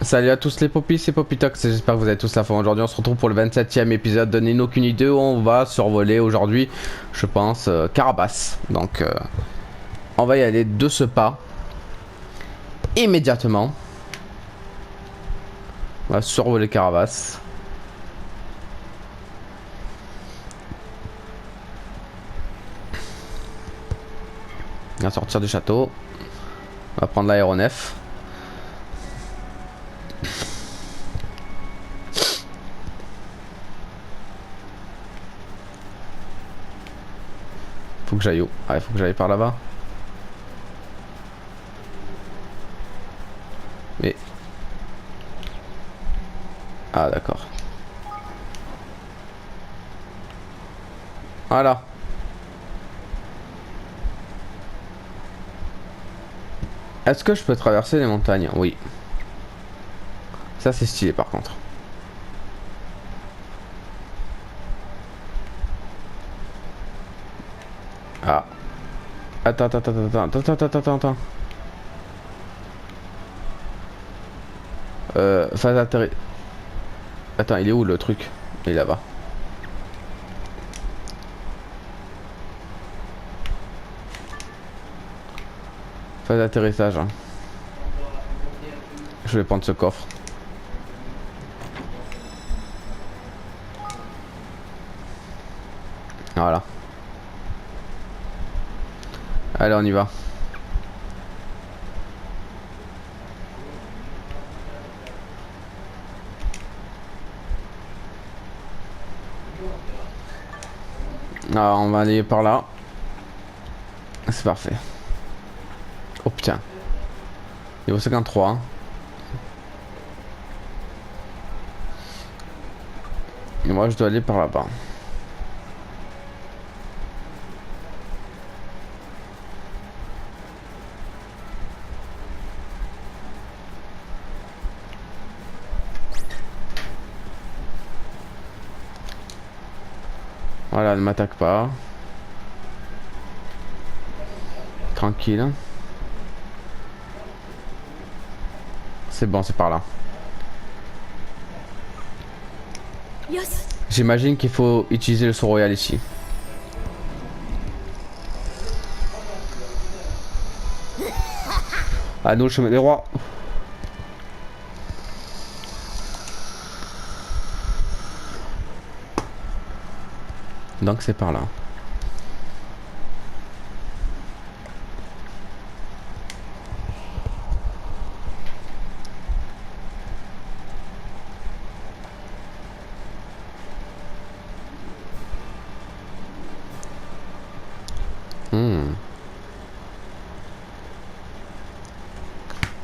Salut à tous les popis, c'est Popitox, j'espère que vous avez tous la forme. Aujourd'hui on se retrouve pour le 27e épisode de Ni no Kuni 2 où on va survoler aujourd'hui, je pense, Carabas. Donc on va y aller de ce pas, immédiatement. On va survoler Carabas. On va sortir du château. On va prendre l'aéronef. Faut que j'aille où? Ah, il faut que j'aille par là-bas. Mais... Ah d'accord. Voilà. Est-ce que je peux traverser les montagnes? Oui. Ça c'est stylé par contre. Ah. Attends. Phase atterri... Attends, il est où le truc? Il est là-bas. Phase d'atterrissage. Hein. Je vais prendre ce coffre. Voilà. Allez, on y va. Alors, on va aller par là. C'est parfait. Oh putain. Niveau 53. Hein. Et moi, je dois aller par là-bas. Voilà, ne m'attaque pas. Tranquille. C'est bon, c'est par là. J'imagine qu'il faut utiliser le saut royal ici. À nous le chemin des rois. Donc c'est par là.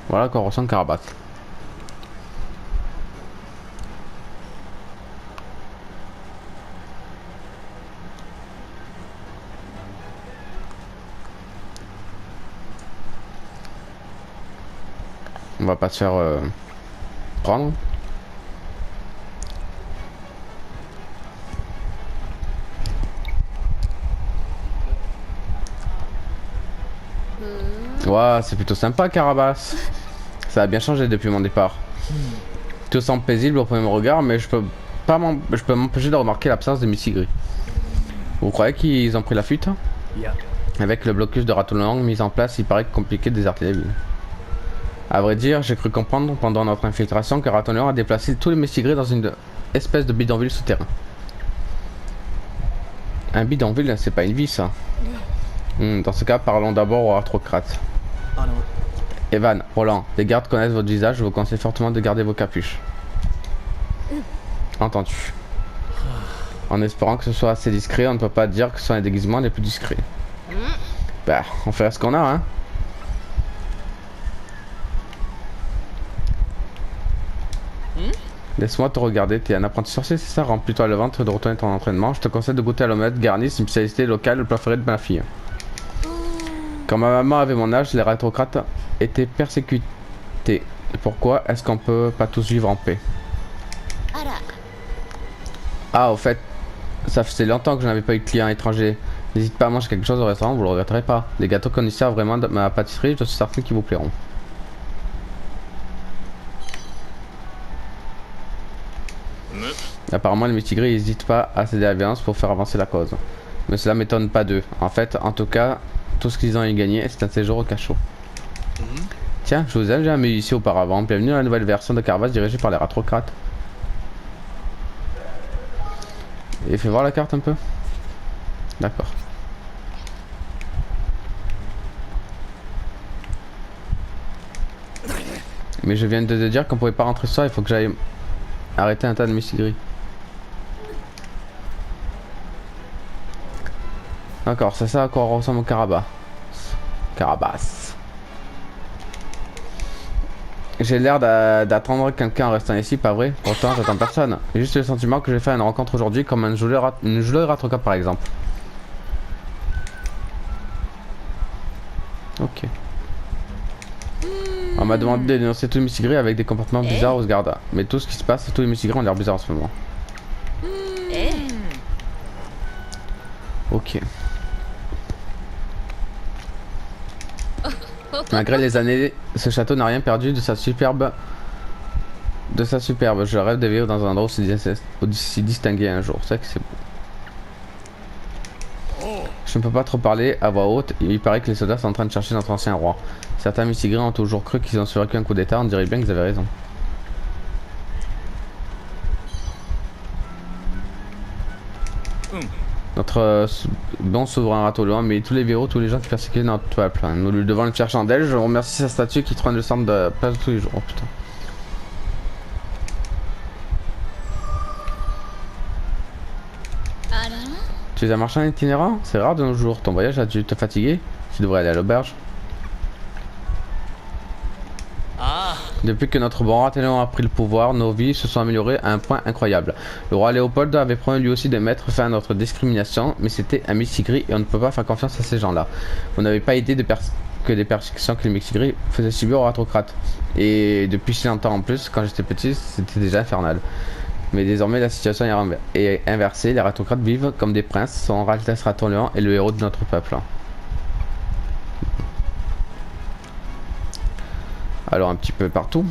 Voilà qu'on ressent Carabas. On va pas se faire prendre. Ouais, c'est plutôt sympa Carabas. Ça a bien changé depuis mon départ. Tout semble paisible au premier regard, mais je peux m'empêcher de remarquer l'absence de Missy Gris. Vous croyez qu'ils ont pris la fuite? Avec le blocus de Ratolang mis en place, il paraît compliqué de déserter la ville. A vrai dire, j'ai cru comprendre pendant notre infiltration que Ratolang a déplacé tous les Missy Gris dans une espèce de bidonville souterrain. Un bidonville, c'est pas une vie ça. Dans ce cas, parlons d'abord au arthrocrate. Evan, Roland, les gardes connaissent votre visage, je vous conseille fortement de garder vos capuches. Entendu. En espérant que ce soit assez discret, on ne peut pas dire que ce sont les déguisements les plus discrets. Bah, on fait ce qu'on a, hein. Laisse-moi te regarder, t'es un apprenti sorcier, c'est ça? Remplis-toi le ventre de retourner ton entraînement. Je te conseille de goûter à l'omelette garnie, c'est une spécialité locale, le plat préféré de ma fille. Quand ma maman avait mon âge, les aristocrates étaient persécutés. Et pourquoi est-ce qu'on peut pas tous vivre en paix? Ah, au fait, ça faisait longtemps que je n'avais pas eu de clients étrangers. N'hésite pas à manger quelque chose au restaurant, vous le regretterez pas. Les gâteaux qu'on y sert vraiment de ma pâtisserie, je suis certain qu'ils vous plairont. Apparemment les Mistigris n'hésitent pas à céder à la violence pour faire avancer la cause. Mais cela m'étonne pas d'eux. En fait, en tout cas, tout ce qu'ils ont à y gagner, c'est un séjour au cachot. Tiens, je vous ai jamais eu ici auparavant. Bienvenue à la nouvelle version de Caravas dirigée par les Ratocrates. Et fais voir la carte un peu. D'accord. Mais je viens de te dire qu'on pouvait pas rentrer ça, il faut que j'aille arrêter un tas de Mistigris. D'accord, c'est ça à quoi ressemble Carabas. Carabas. J'ai l'air d'attendre quelqu'un en restant ici, pas vrai? Pourtant, j'attends personne. J'ai juste le sentiment que j'ai fait une rencontre aujourd'hui comme une joueur Ratocrate par exemple. Ok. On m'a demandé de dénoncer tous les Mistigris avec des comportements bizarres aux gardas. Mais tout ce qui se passe, tous les Mistigris ont l'air bizarres en ce moment. Ok. Malgré les années, ce château n'a rien perdu de sa superbe. Je rêve de vivre dans un endroit aussi distingué un jour. C'est vrai que c'est beau. Je ne peux pas trop parler à voix haute. Il paraît que les soldats sont en train de chercher notre ancien roi. Certains Mistigris ont toujours cru qu'ils ont survécu un coup d'état. On dirait bien qu'ils avaient raison. Notre bon souverain Ratoloan, mais tous les verrous, tous les gens qui persécutent notre peuple. Nous lui devons le faire chandelle. Je remercie sa statue qui trône le centre de place tous les jours. Oh putain. Tu es un marchand itinérant? C'est rare de nos jours. Ton voyage a dû te fatiguer? Tu devrais aller à l'auberge. Depuis que notre bon Ratoloan a pris le pouvoir, nos vies se sont améliorées à un point incroyable. Le roi Léopold avait promis lui aussi de mettre fin à notre discrimination, mais c'était un Mistigris et on ne peut pas faire confiance à ces gens-là. Vous n'avez pas idée que des persécutions que les Mistigris faisaient subir aux Ratocrates. Et depuis si longtemps en plus, quand j'étais petit, c'était déjà infernal. Mais désormais la situation est inversée, les Ratocrates vivent comme des princes, son Altesse Ratoloan est le héros de notre peuple. Alors un petit peu partout.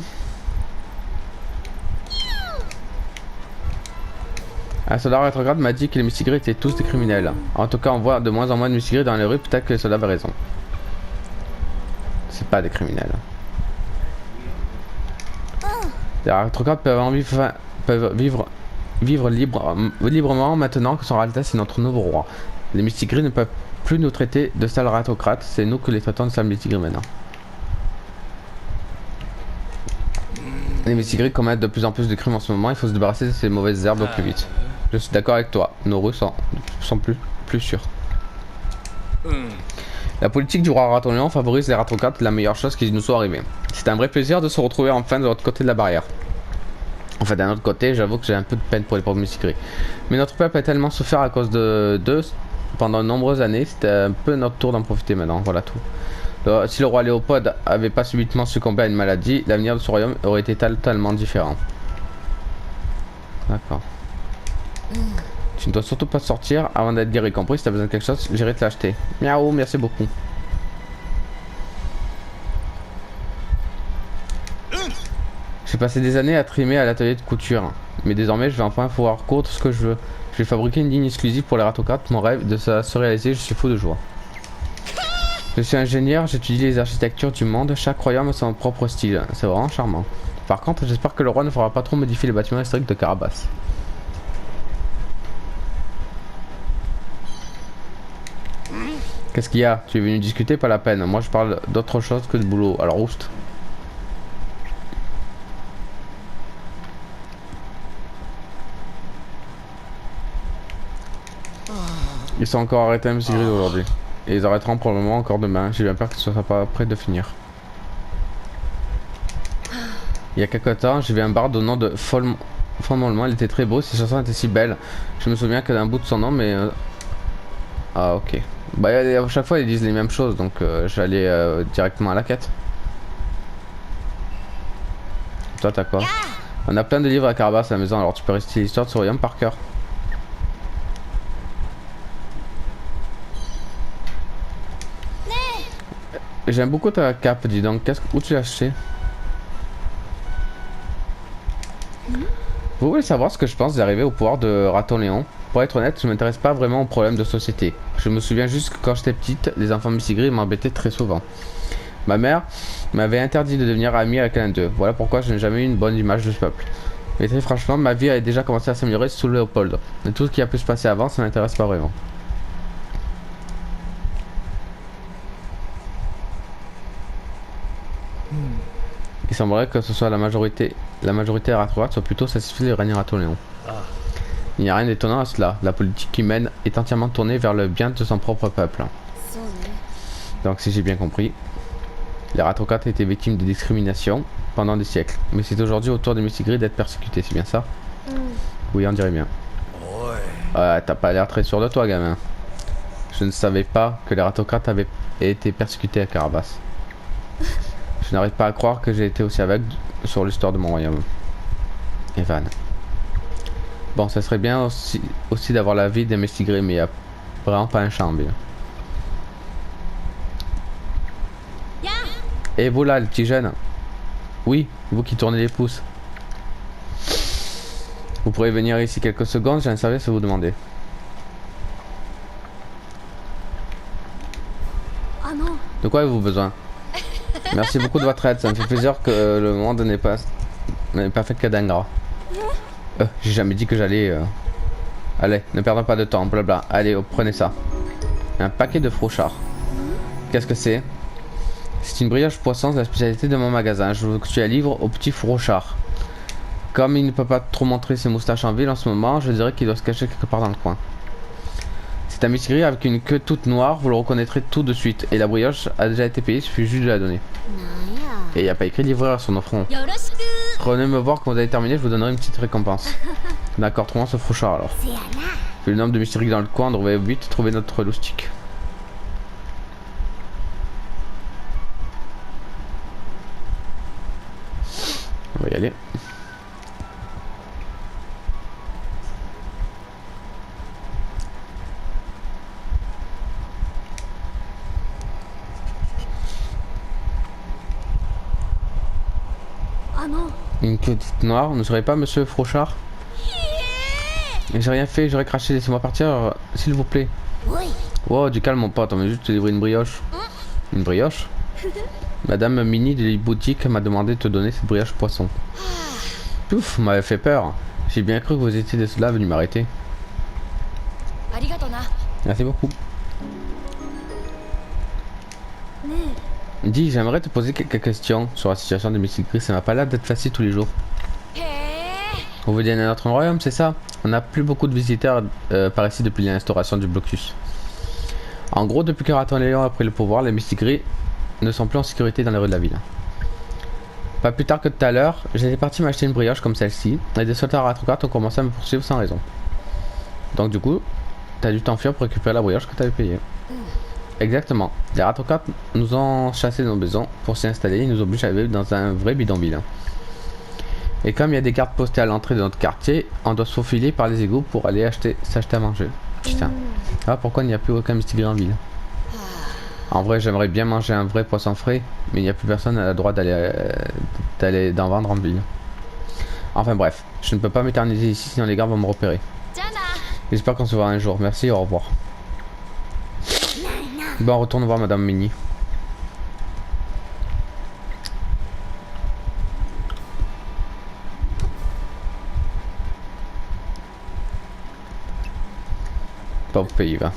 Un soldat rétrograde m'a dit que les Mistigris étaient tous des criminels. En tout cas on voit de moins en moins de Mistigris dans les rues, peut-être que les soldats avaient raison. C'est pas des criminels. Les rétrogrades peuvent vivre librement maintenant que son Altesse est notre nouveau roi. Les Mistigris ne peuvent plus nous traiter de sales ratocrates, c'est nous que les traitons de sales Mistigris maintenant. Les Mistigris commettent de plus en plus de crimes en ce moment, il faut se débarrasser de ces mauvaises herbes au plus vite. Je suis d'accord avec toi, nos rues sont plus sûres. La politique du roi Ratoloan favorise les Ratocrates, la meilleure chose qui nous soit arrivée. C'est un vrai plaisir de se retrouver enfin de l'autre côté de la barrière. Enfin d'un autre côté, j'avoue que j'ai un peu de peine pour les pauvres Mistigris. Mais notre peuple a tellement souffert à cause d'eux pendant de nombreuses années, c'était un peu notre tour d'en profiter maintenant, voilà tout. Si le roi Léopold avait pas subitement succombé à une maladie, l'avenir de ce royaume aurait été totalement différent. D'accord. Tu ne dois surtout pas sortir avant d'être guéri, compris? Si t'as besoin de quelque chose, j'irai te l'acheter. Miaou, merci beaucoup. J'ai passé des années à trimer à l'atelier de couture, mais désormais je vais enfin pouvoir coudre ce que je veux. Je vais fabriquer une ligne exclusive pour les Ratocrates, mon rêve de ça se réaliser, je suis fou de joie. Je suis ingénieur, j'étudie les architectures du monde, chaque royaume a son propre style, c'est vraiment charmant. Par contre, j'espère que le roi ne fera pas trop modifier les bâtiments historiques de Carabas. Qu'est-ce qu'il y a? Tu es venu discuter? Pas la peine, moi je parle d'autre chose que de boulot, alors oust. Ils sont encore arrêtés à Mistigris aujourd'hui. Et ils arrêteront probablement encore demain. J'ai bien peur que ce soit pas près de finir. Il y a quelque temps, j'ai vu un barde au nom de Folmollement. Il était très beau, ses chansons étaient si belles. Je me souviens que d'un bout de son nom, mais... Ah ok. Bah à chaque fois ils disent les mêmes choses, donc je vais aller directement à la quête. Toi t'as quoi? On a plein de livres à Carabas à la maison, alors tu peux réciter l'histoire de ce royaume par cœur. J'aime beaucoup ta cape, dis donc. Où tu l'as acheté? Vous voulez savoir ce que je pense d'arriver au pouvoir de Raton Léon? Pour être honnête, je m'intéresse pas vraiment aux problèmes de société. Je me souviens juste que quand j'étais petite, les enfants Missigris m'embêtaient très souvent. Ma mère m'avait interdit de devenir amie avec l'un d'eux. Voilà pourquoi je n'ai jamais eu une bonne image de ce peuple. Mais très franchement, ma vie a déjà commencé à s'améliorer sous Léopold. Et tout ce qui a pu se passer avant, ça m'intéresse pas vraiment. Il semblerait que ce soit la majorité à droite soit plutôt satisfaite de régner à Toléon. Il n'y a rien d'étonnant à cela. La politique qu'il mène est entièrement tournée vers le bien de son propre peuple. Donc si j'ai bien compris, les Ratocrates étaient victimes de discrimination pendant des siècles. Mais c'est aujourd'hui au tour des Missigris d'être persécutés, c'est bien ça? Oui, on dirait bien. Ouais, t'as pas l'air très sûr de toi, gamin. Je ne savais pas que les Ratocrates avaient été persécutés à Carabas. Je n'arrive pas à croire que j'ai été aussi aveugle sur l'histoire de mon royaume. Evan. Bon, ça serait bien aussi d'avoir la vie des Missigris, mais il n'y a vraiment pas un chat en ville. Et vous là, le petit jeune? Oui, vous qui tournez les pouces. Vous pourrez venir ici quelques secondes, j'ai un service à vous demander. De quoi avez-vous besoin? Merci beaucoup de votre aide, ça me fait plaisir que le monde n'est pas fait que d'ingrat. J'ai jamais dit que j'allais... Allez, ne perdons pas de temps, blabla. Allez, prenez ça. Un paquet de frouchards. Qu'est-ce que c'est? C'est une brioche poisson, c'est la spécialité de mon magasin. Je veux que tu la livres au petit frouchard. Comme il ne peut pas trop montrer ses moustaches en ville en ce moment, je dirais qu'il doit se cacher quelque part dans le coin. C'est un Missigri avec une queue toute noire, vous le reconnaîtrez tout de suite. Et la brioche a déjà été payée, il suffit juste de la donner. Et il n'y a pas écrit livreur sur nos fronts. Revenez me voir quand vous avez terminé, je vous donnerai une petite récompense. D'accord, trouvons ce frouchard alors. Vu le nombre de Missigris dans le coin, on devrait vite trouver notre loustique. On va y aller. Une queue toute noire, ne serait pas monsieur Frouchard? Mais j'ai rien fait, j'aurais craché, laissez-moi partir, s'il vous plaît. Wow, du calme mon pote, on va juste te livrer une brioche. Une brioche? Madame Mini de la boutique m'a demandé de te donner cette brioche poisson. Pouf, vous m'avez fait peur. J'ai bien cru que vous étiez de cela venus m'arrêter. Merci beaucoup. Dis, j'aimerais te poser quelques questions sur la situation de Missigris, ça m'a pas l'air d'être facile tous les jours. Vous venez de notre royaume, c'est ça? On n'a plus beaucoup de visiteurs par ici depuis l'instauration du blocus. En gros, depuis que Raton Léon a pris le pouvoir, les Missigris ne sont plus en sécurité dans les rues de la ville. Pas plus tard que tout à l'heure, j'étais parti m'acheter une brioche comme celle-ci, et des soldats Ratocrates ont commencé à me poursuivre sans raison. Donc du coup, t'as dû t'enfuir pour récupérer la brioche que t'avais payée. Exactement. Les Ratocrates nous ont chassé de nos maisons pour s'y installer, ils nous obligent à vivre dans un vrai bidonville. Et comme il y a des cartes postées à l'entrée de notre quartier, on doit se faufiler par les égouts pour aller s'acheter à manger. Putain. Ah, pourquoi il n'y a plus aucun Mistigris en ville? En vrai, j'aimerais bien manger un vrai poisson frais, mais il n'y a plus personne à la droite d'aller d'en vendre en ville. Enfin bref, je ne peux pas m'éterniser ici sinon les gars vont me repérer. J'espère qu'on se verra un jour. Merci, au revoir. Bon, on retourne voir Madame Mini. Pauvre pays, va.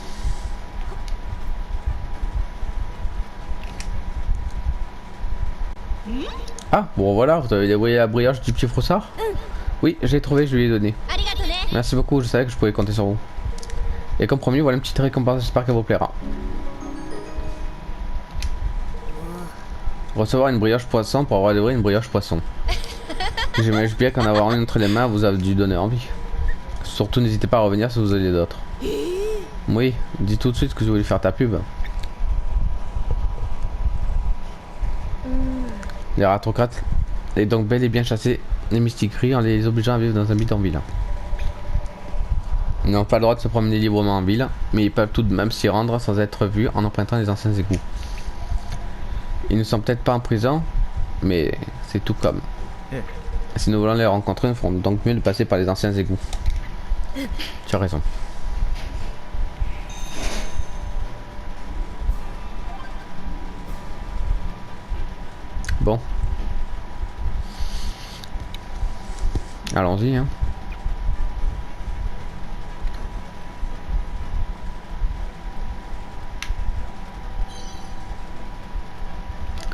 Ah, bon voilà, vous avez dévoyé la brioche du petit froussard? Oui, j'ai trouvé, je lui ai donné. Merci beaucoup, je savais que je pouvais compter sur vous. Et comme promis, voilà une petite récompense, j'espère qu'elle vous plaira. Recevoir une brioche poisson pour avoir livré une brioche poisson. J'imagine bien qu'en avoir une entre les mains vous a dû donner envie. Surtout n'hésitez pas à revenir si vous avez d'autres. Oui, dis tout de suite que je voulais faire ta pub. Les Ratocrates et donc bel et bien chassé les Mistigris en les obligeant à vivre dans un bidonville. Ils n'ont pas le droit de se promener librement en ville, mais ils peuvent tout de même s'y rendre sans être vus en empruntant les anciens égouts. Ils ne sont peut-être pas en prison, mais c'est tout comme. Si nous voulons les rencontrer, nous ferons donc mieux de passer par les anciens égouts. Tu as raison. Bon. Allons-y, hein.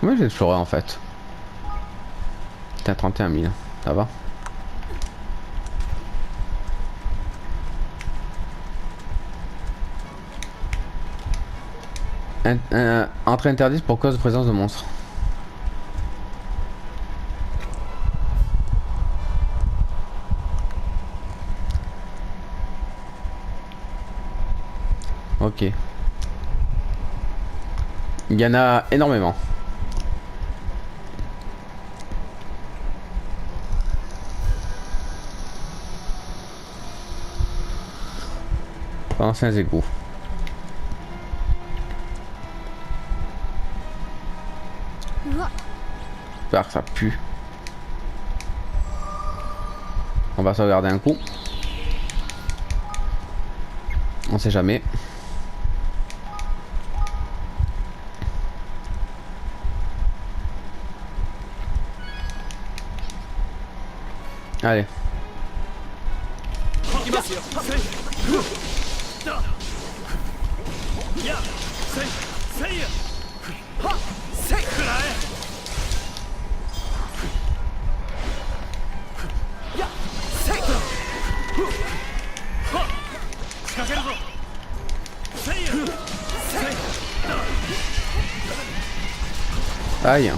Comment j'ai exploré en fait? T'as 31 000, ça va. Entrée interdite pour cause de présence de monstres. Ok. Il y en a énormément. Anciens égouts. J'espère que ça pue. On va sauvegarder un coup. On sait jamais. Allez. Aïe.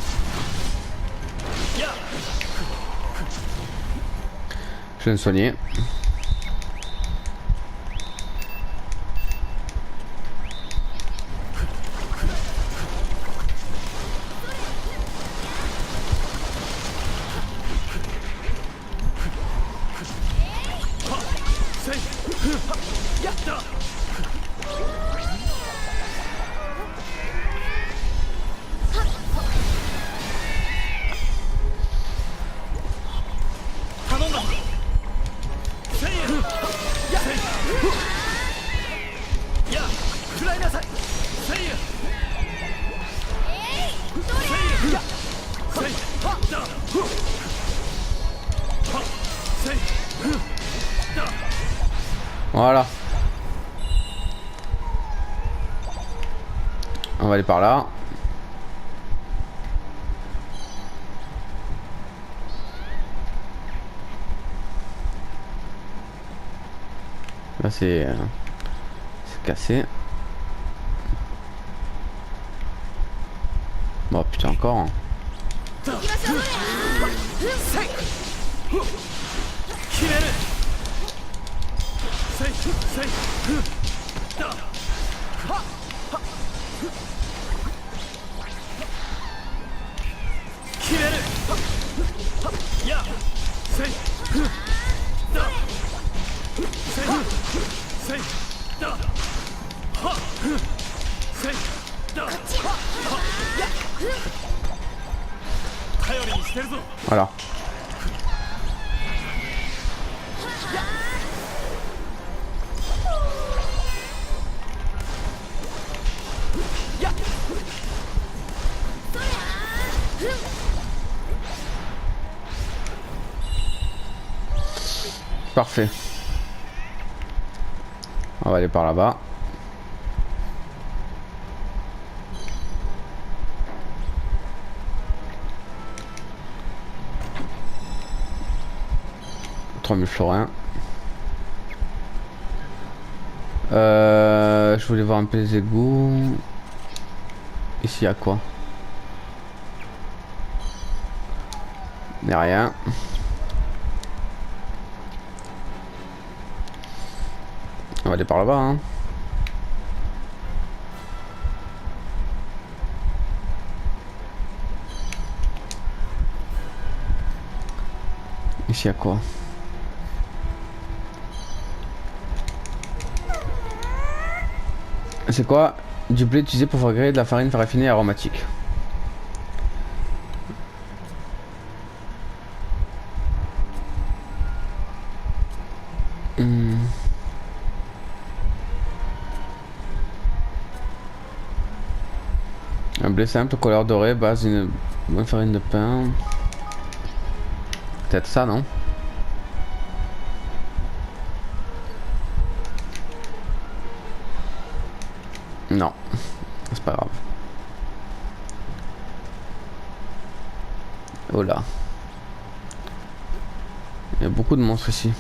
Je vais me soigner. Voilà. On va aller par là. Là c'est cassé. Bon putain encore. Hein. Voilà. Parfait. On va aller par là-bas. Florins. Je voulais voir un peu les égouts. Ici à quoi? Il n'y a rien. On va aller par là-bas. Hein. Ici à quoi? C'est quoi? Du blé utilisé pour faire griller de la farine raffinée et aromatique. Blé simple, couleur dorée, base une bonne farine de pain. Peut-être ça, non? Non, c'est pas grave. Oh là. Il y a beaucoup de monstres ici.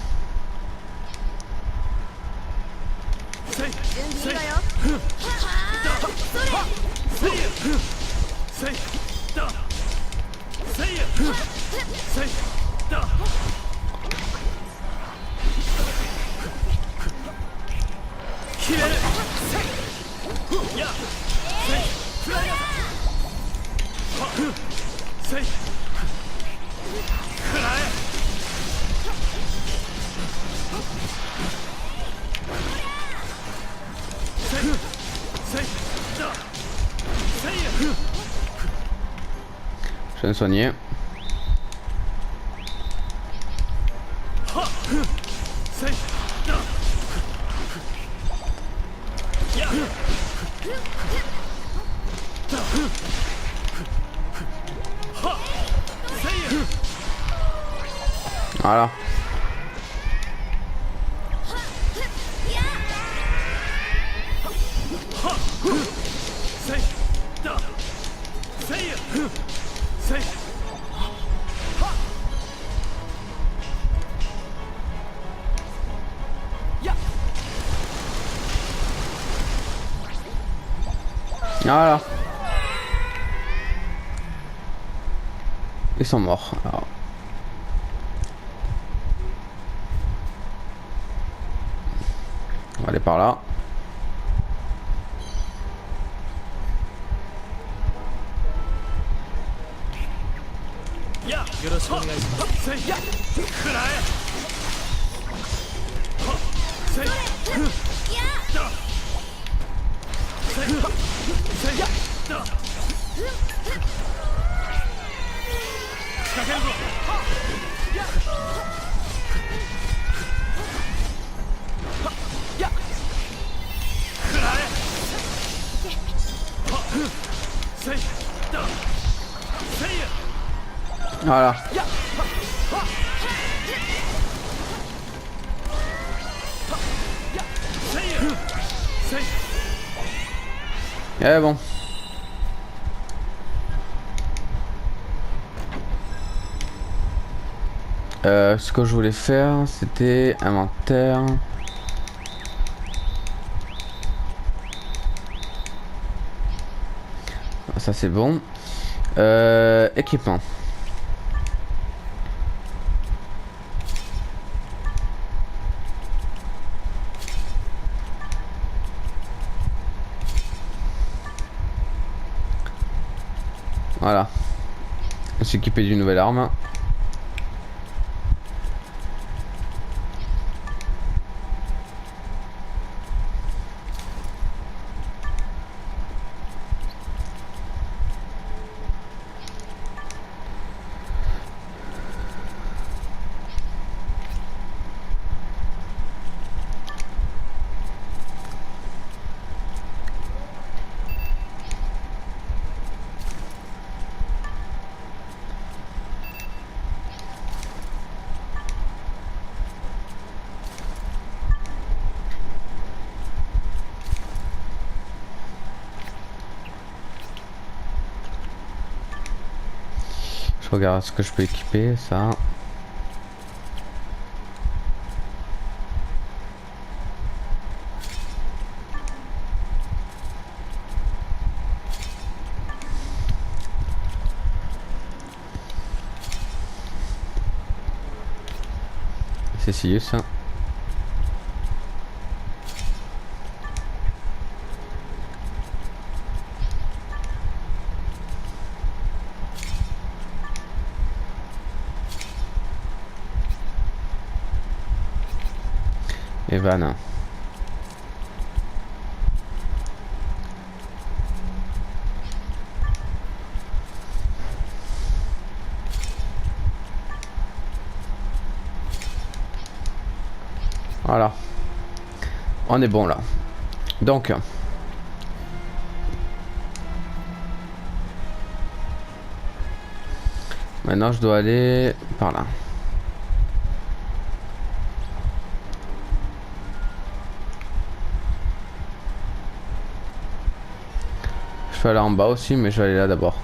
Je vais me soigner. Voilà. Voilà. Ils sont morts. Alors. On va aller par là. Voilà. Eh bon. Ce que je voulais faire, c'était inventaire. Ça c'est bon. Équipement. Voilà. Je suis équipé d'une nouvelle arme. Je regarde ce que je peux équiper, ça. C'est Silius. Evan. Voilà. On est bon là. Donc. Maintenant je dois aller par là. Je peux aller en bas aussi, mais je vais aller là d'abord.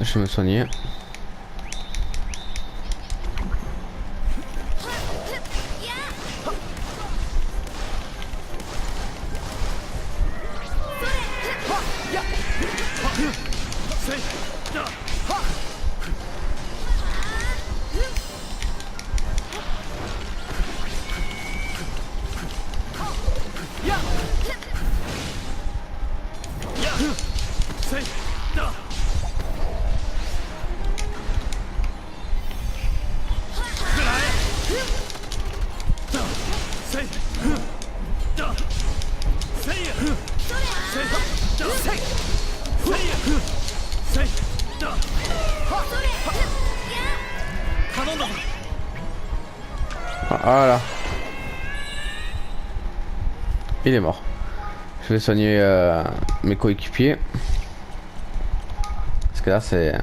Je vais me soigner. Voilà. Il est mort. Je vais soigner mes coéquipiers. Parce que là c'est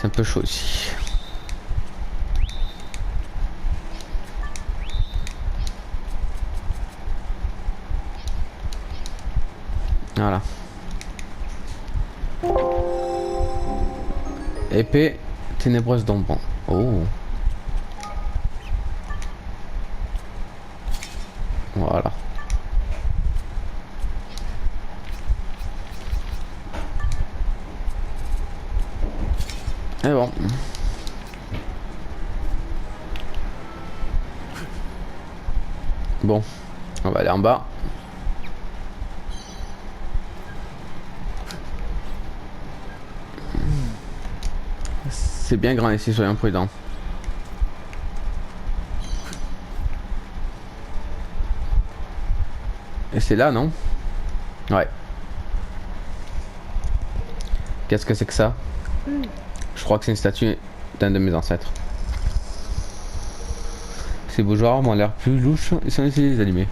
un peu chaud ici. Voilà. Épée ténébreuse d'ombre. Oh. Voilà. Et bon. Bon. On va aller en bas. C'est bien grand ici, soyons prudents. Et c'est là, non? Ouais. Qu'est-ce que c'est que ça? Je crois que c'est une statue d'un de mes ancêtres. Ces bougeoirs m'ont l'air plus louches, ils sont ici les animés.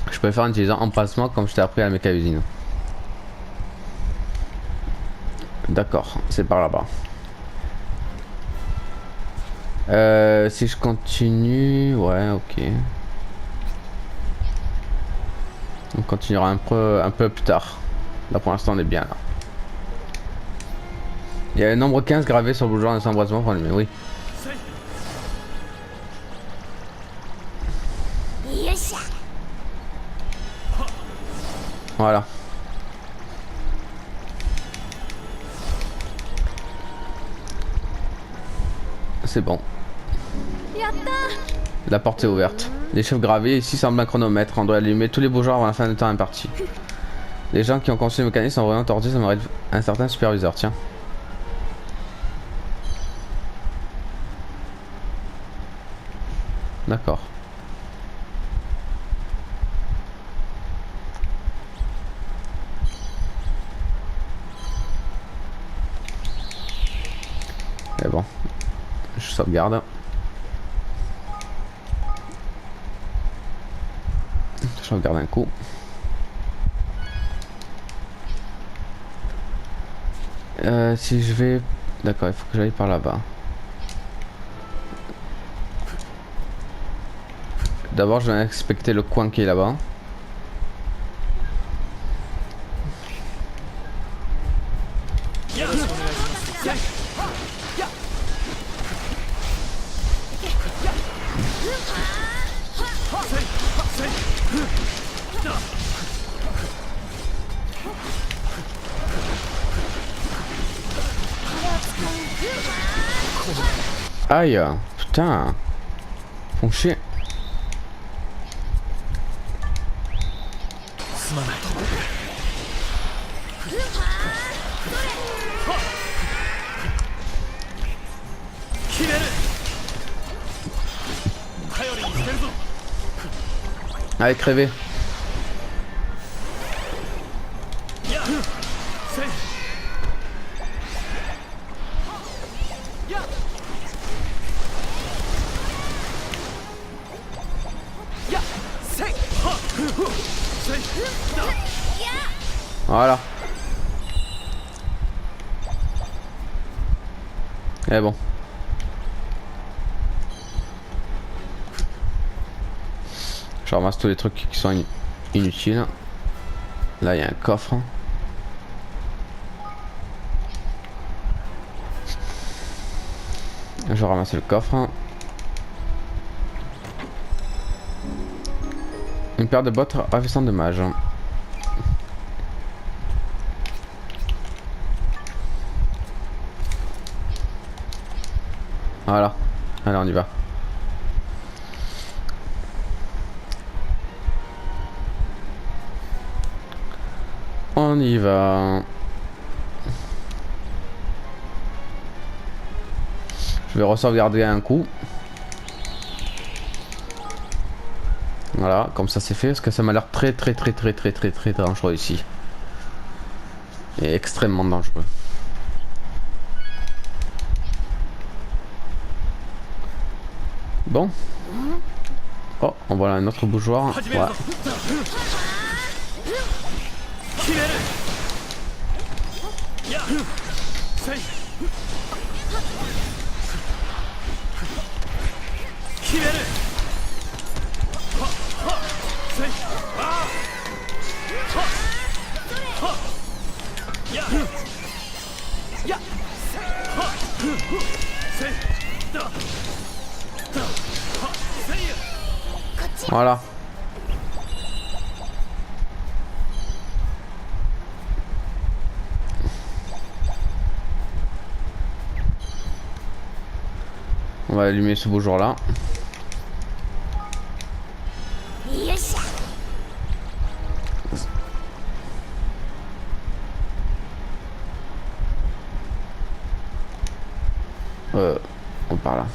Je préfère en utilisant emplacement comme je t'ai appris à mes usine. D'accord, c'est par là-bas. Si je continue, ouais, ok. On continuera un peu plus tard. Là pour l'instant on est bien là. Il y a le nombre 15 gravé sur le bougeoir de son embrasement pour allumer, oui. Voilà. C'est bon. La porte est ouverte. Les chefs gravés ici semblent un chronomètre. On doit allumer tous les bougeoirs avant la fin du temps imparti. Les gens qui ont conçu le mécanisme sont vraiment tordus. Ça m'aurait un certain superviseur. Tiens. D'accord. Mais bon. Je sauvegarde. Je sauvegarde un coup. Si je vais... D'accord, il faut que j'aille par là-bas. D'abord, je vais inspecter le coin qui est là-bas. Aïe, putain. Font chier. Allez, crevez. Voilà. Et bon. Je ramasse tous les trucs qui sont inutiles. Là il y a un coffre. Je vais ramasser le coffre. Une paire de bottes ravissant de mage. Voilà. Allez, on y va. On y va. Je vais re-sauvegarder un coup. Voilà, comme ça c'est fait, parce que ça m'a l'air très dangereux ici. Et extrêmement dangereux. Bon. Oh, on voit là un autre bougeoir. Voilà. Voilà. On va allumer ce beau jour là. On part là.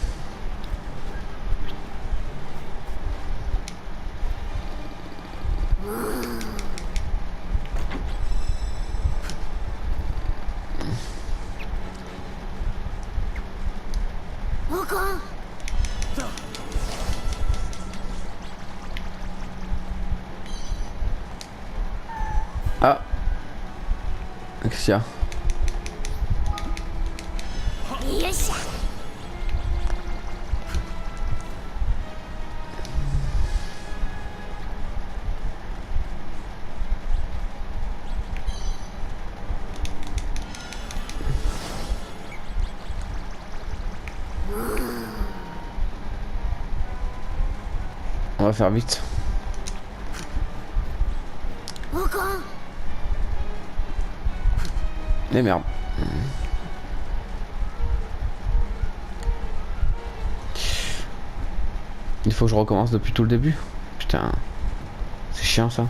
Ah, qu'est-ce qu'il y a? On va faire vite. Et merde. Il faut que je recommence depuis tout le début. Putain. C'est chiant ça.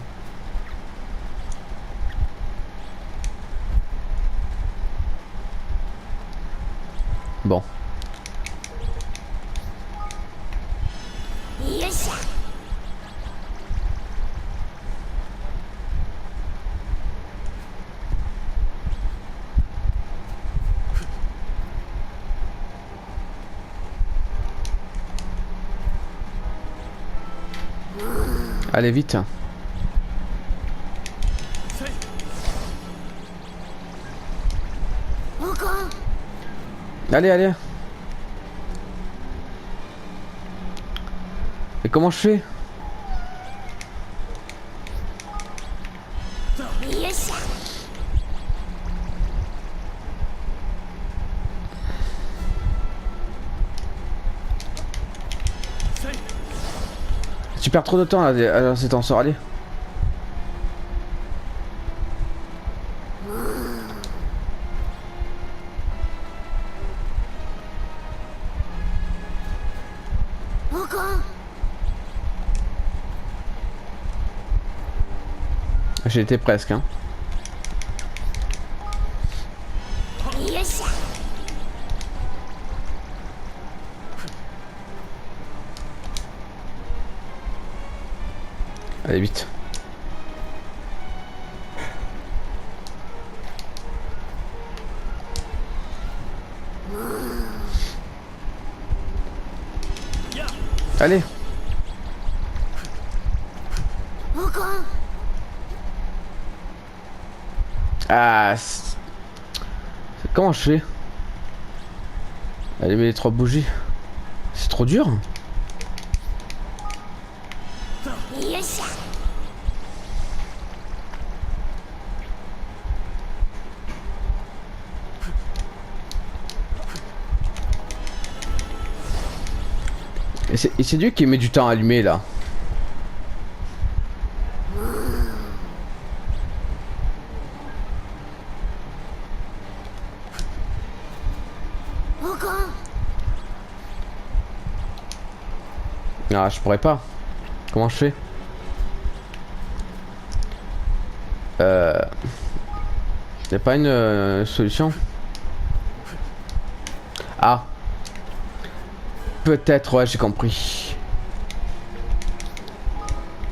Bon. Allez vite. Allez, allez. Et comment je fais? Tu perds trop de temps là, c'est en sort, allez. J'ai été presque, hein. Allez vite. Allez. Ah, comment je fais? Allumer les 3 bougies. C'est trop dur. Et c'est lui qui met du temps à allumer là. Ah, je pourrais pas. Comment je fais? Y'a pas une solution? Ah. Peut-être, ouais, j'ai compris.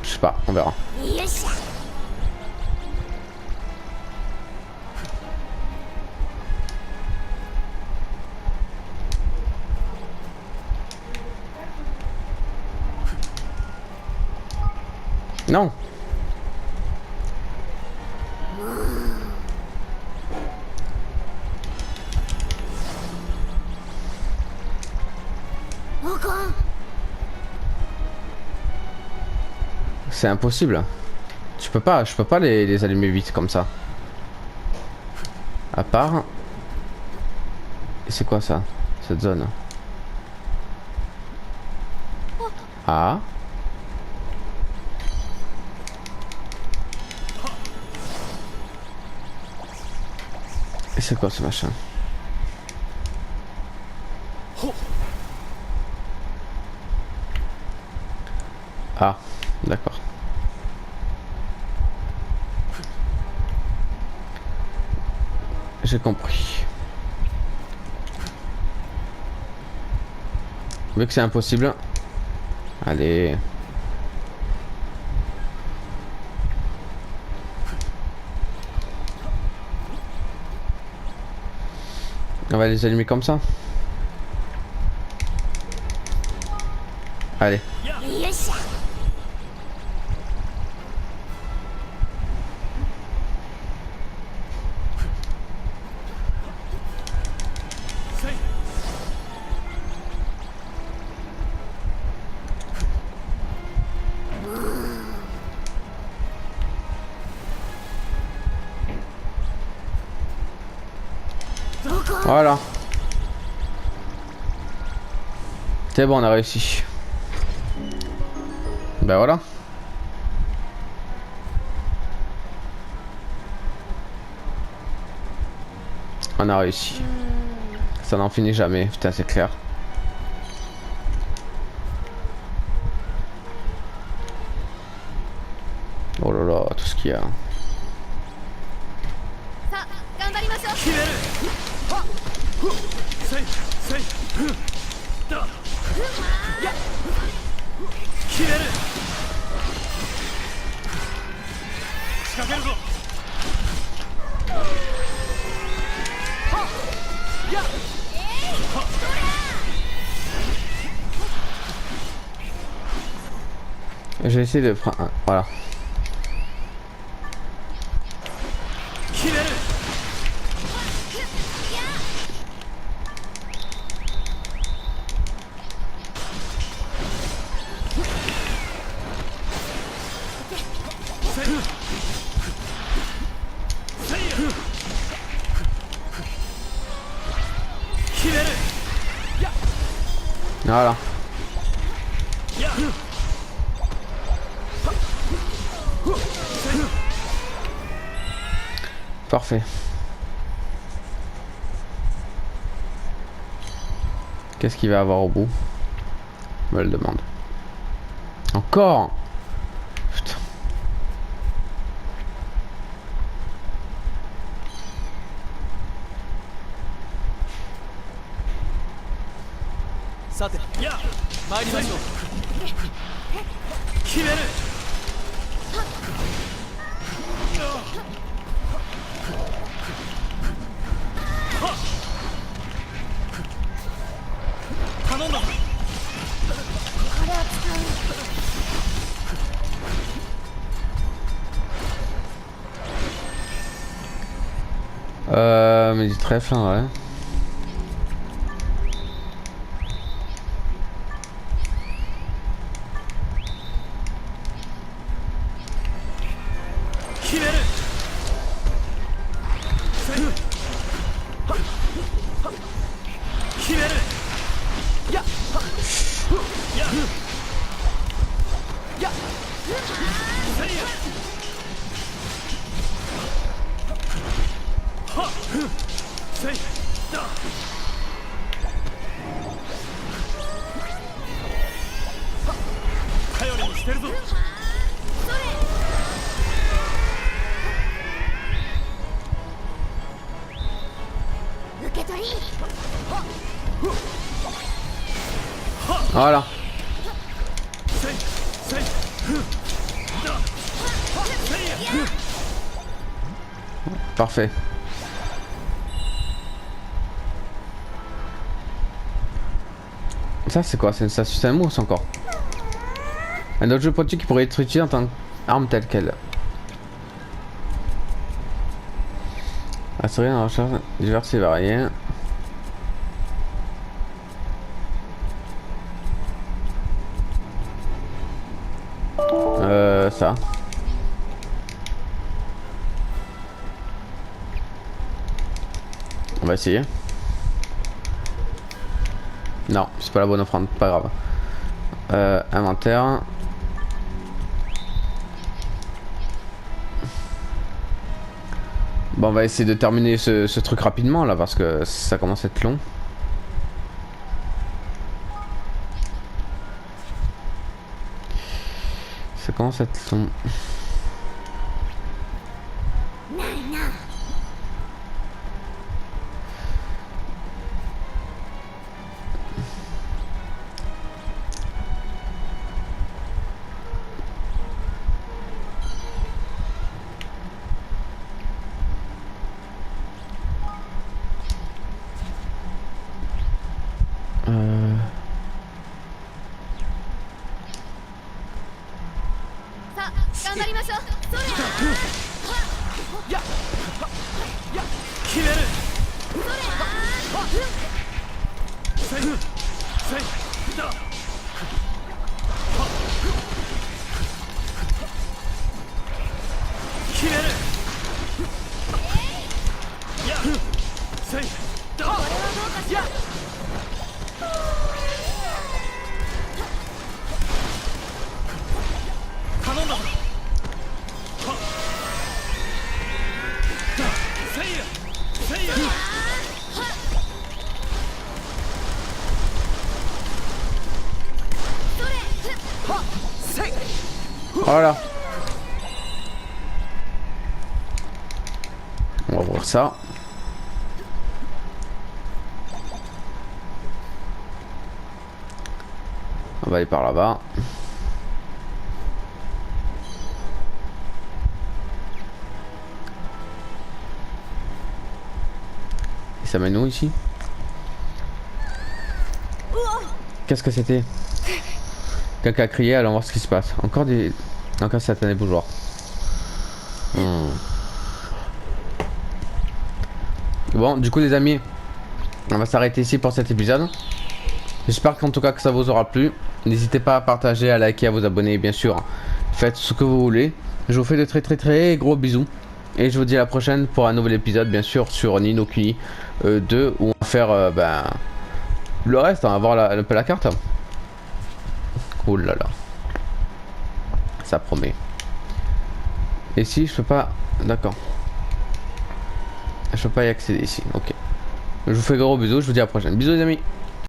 Je sais pas, on verra. Non. C'est impossible. Je peux pas les allumer vite comme ça. À part... Et c'est quoi ça? Cette zone? Ah. Et c'est quoi ce machin? Ah, d'accord. J'ai compris. Vu que c'est impossible. Allez. On va les allumer comme ça. Allez. Voilà. C'est bon, on a réussi. Ben voilà. On a réussi. Ça n'en finit jamais, putain, c'est clair. Oh là là, tout ce qu'il y a. J'ai essayé de prendre un, voilà. Voilà. Parfait. Qu'est-ce qu'il va avoir au bout? Je me le demande. Encore? Putain. Mais du trèfle, hein, ouais. Voilà. Parfait. Ça c'est quoi? C'est un mousse encore. Un autre jeu produit qui pourrait être utilisé en tant qu'arme telle quelle. Assurer une recherche diverses et variées. Ça. On va essayer. Non, c'est pas la bonne offrande, pas grave. Inventaire. Bon, on va essayer de terminer ce truc rapidement là parce que ça commence à être long. Ça commence à être long. Voilà. On va voir ça. On va aller par là-bas. Et ça mène où ici? Qu'est-ce que c'était? Quelqu'un a crié, allons voir ce qui se passe. Encore satanés bourgeois. Bon, du coup les amis, on va s'arrêter ici pour cet épisode. J'espère qu'en tout cas que ça vous aura plu. N'hésitez pas à partager, à liker, à vous abonner, bien sûr. Faites ce que vous voulez. Je vous fais de très gros bisous. Et je vous dis à la prochaine pour un nouvel épisode, bien sûr, sur Ni no Kuni 2, où on va faire le reste, on va voir un peu la carte. Oh là là. Ça promet. Et si je peux pas... D'accord. Je peux pas y accéder ici. Ok. Je vous fais gros bisous. Je vous dis à la prochaine. Bisous les amis.